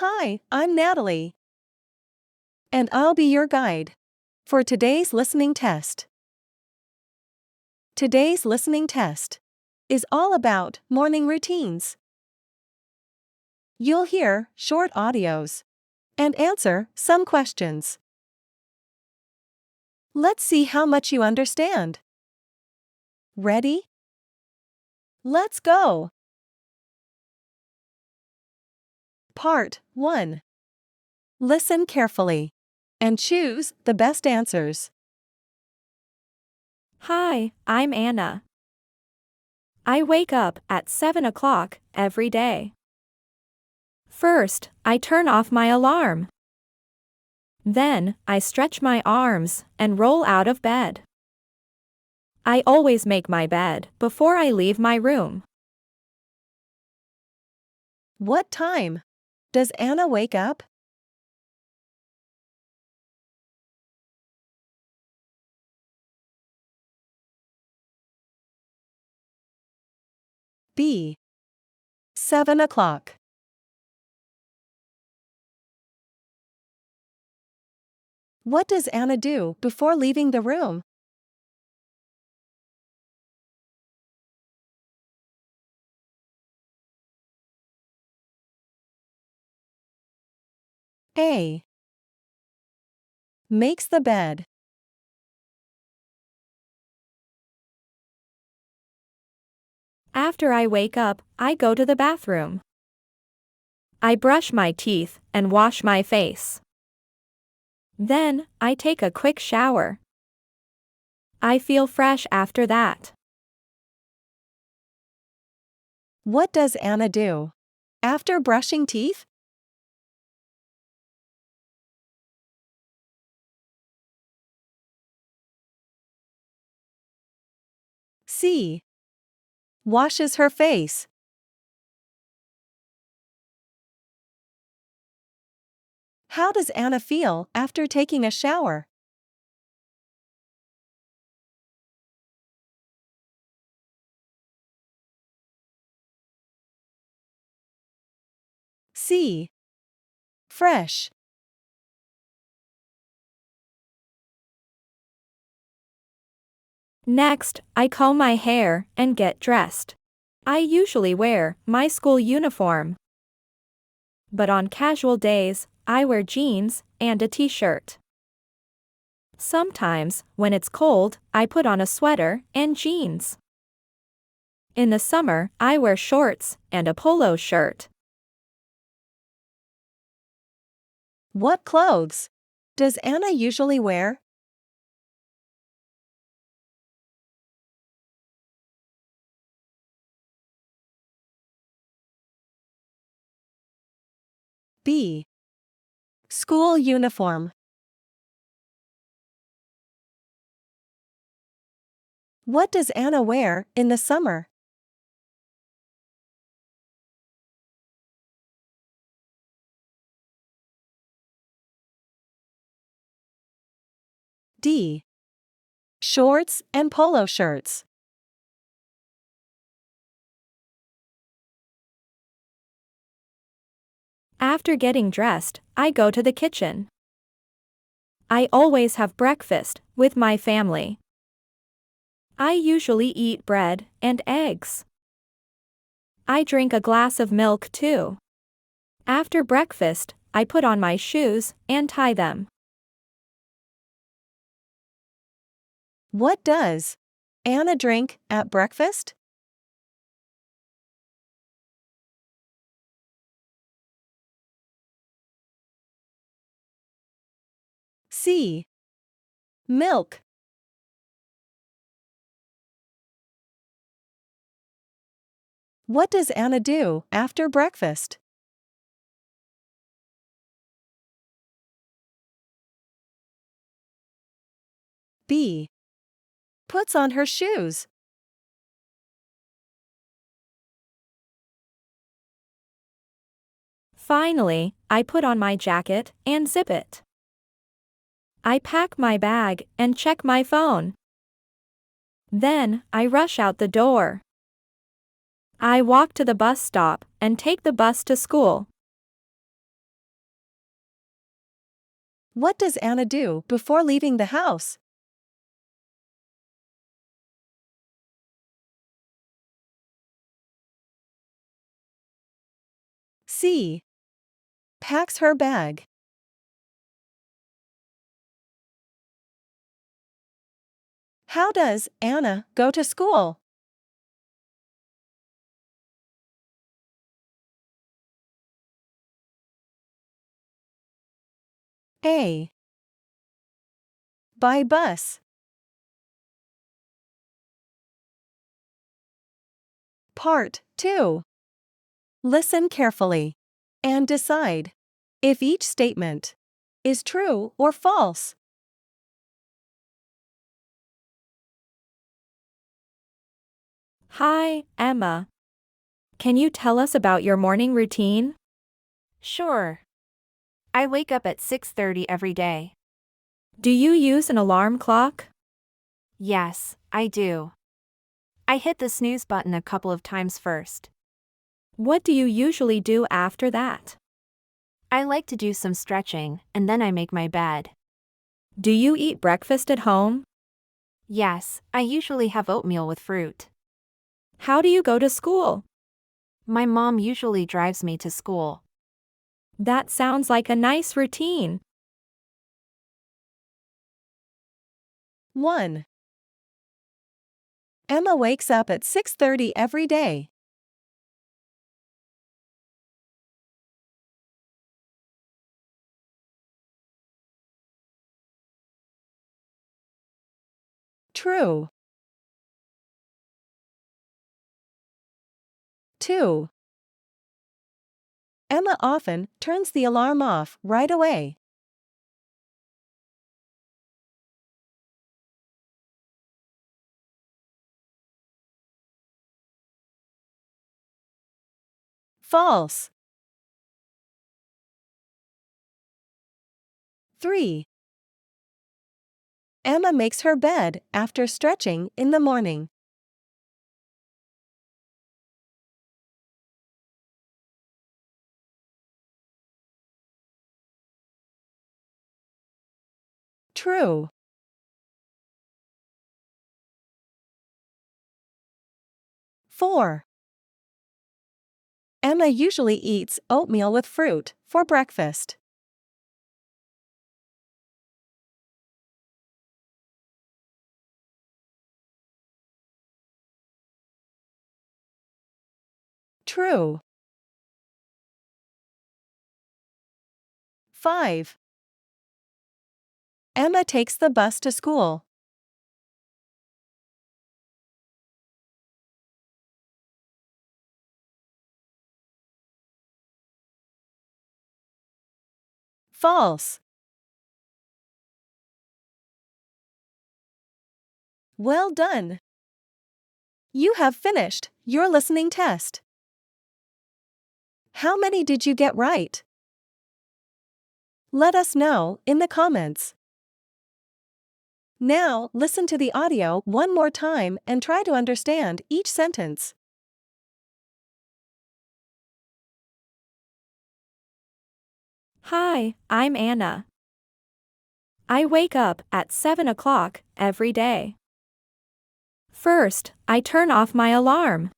Hi, I'm Natalie, and I'll be your guide for today's listening test. Today's listening test is all about morning routines. You'll hear short audios and answer some questions. Let's see how much you understand. Ready? Let's go! Part 1. Listen carefully and choose the best answers. Hi, I'm Anna. I wake up at 7 o'clock every day. First, I turn off my alarm. Then, I stretch my arms and roll out of bed. I always make my bed before I leave my room. What time does Anna wake up? B. 7 o'clock. What does Anna do before leaving the room? A. Makes the bed. After I wake up, I go to the bathroom. I brush my teeth and wash my face. Then, I take a quick shower. I feel fresh after that. What does Anna do after brushing teeth? C. Washes her face. How does Anna feel after taking a shower? C. Fresh. Next, I comb my hair and get dressed. I usually wear my school uniform. But on casual days, I wear jeans and a t-shirt. Sometimes, when it's cold, I put on a sweater and jeans. In the summer, I wear shorts and a polo shirt. What clothes does Anna usually wear? B. School uniform. What does Anna wear in the summer? D. Shorts and polo shirts. After getting dressed, I go to the kitchen. I always have breakfast with my family. I usually eat bread and eggs. I drink a glass of milk too. After breakfast, I put on my shoes and tie them. What does Anna drink at breakfast? C. Milk. What does Anna do after breakfast? B. Puts on her shoes. Finally, I put on my jacket and zip it. I pack my bag and check my phone. Then, I rush out the door. I walk to the bus stop and take the bus to school. What does Anna do before leaving the house? C. Packs her bag. How does Anna go to school? A. By bus. Part 2. Listen carefully and decide if each statement is true or false. Hi, Emma. Can you tell us about your morning routine? Sure. I wake up at 6:30 every day. Do you use an alarm clock? Yes, I do. I hit the snooze button a couple of times first. What do you usually do after that? I like to do some stretching, and then I make my bed. Do you eat breakfast at home? Yes, I usually have oatmeal with fruit. How do you go to school? My mom usually drives me to school. That sounds like a nice routine. 1. Emma wakes up at 6:30 every day. True. 2. Emma often turns the alarm off right away. False. 3. Emma makes her bed after stretching in the morning. True. 4. Emma usually eats oatmeal with fruit for breakfast. True. 5. Emma takes the bus to school. False. Well done. You have finished your listening test. How many did you get right? Let us know in the comments. Now, listen to the audio one more time and try to understand each sentence. Hi, I'm Anna. I wake up at 7 o'clock every day. First, I turn off my alarm.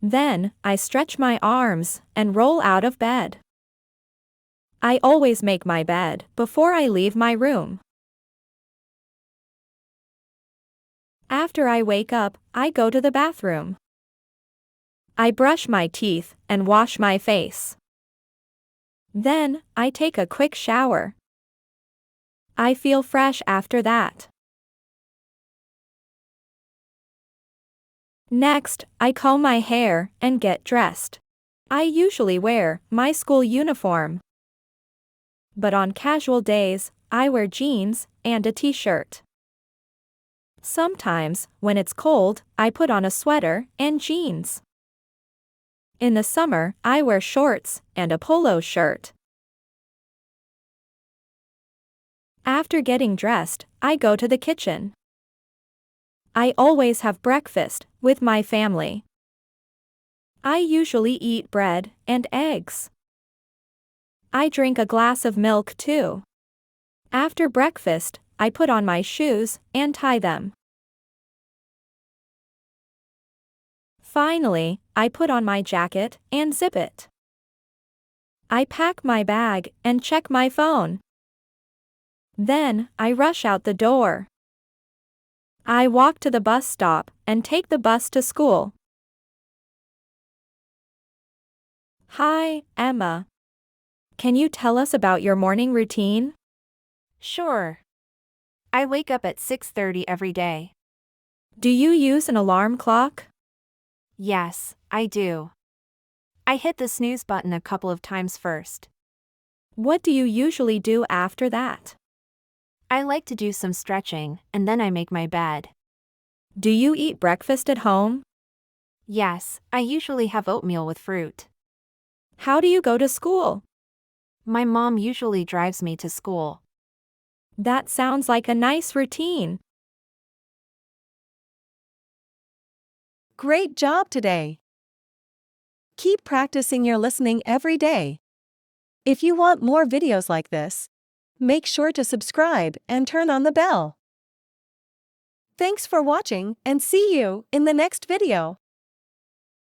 Then, I stretch my arms and roll out of bed. I always make my bed before I leave my room. After I wake up, I go to the bathroom. I brush my teeth and wash my face. Then, I take a quick shower. I feel fresh after that. Next, I comb my hair and get dressed. I usually wear my school uniform. But on casual days, I wear jeans and a t-shirt. Sometimes, when it's cold, I put on a sweater and jeans. In the summer, I wear shorts and a polo shirt. After getting dressed, I go to the kitchen. I always have breakfast with my family. I usually eat bread and eggs. I drink a glass of milk too. After breakfast, I put on my shoes and tie them. Finally, I put on my jacket and zip it. I pack my bag and check my phone. Then, I rush out the door. I walk to the bus stop and take the bus to school. Hi, Emma. Can you tell us about your morning routine? Sure. I wake up at 6:30 every day. Do you use an alarm clock? Yes, I do. I hit the snooze button a couple of times first. What do you usually do after that? I like to do some stretching, and then I make my bed. Do you eat breakfast at home? Yes, I usually have oatmeal with fruit. How do you go to school? My mom usually drives me to school. That sounds like a nice routine. Great job today! Keep practicing your listening every day. If you want more videos like this, make sure to subscribe and turn on the bell. Thanks for watching and see you in the next video.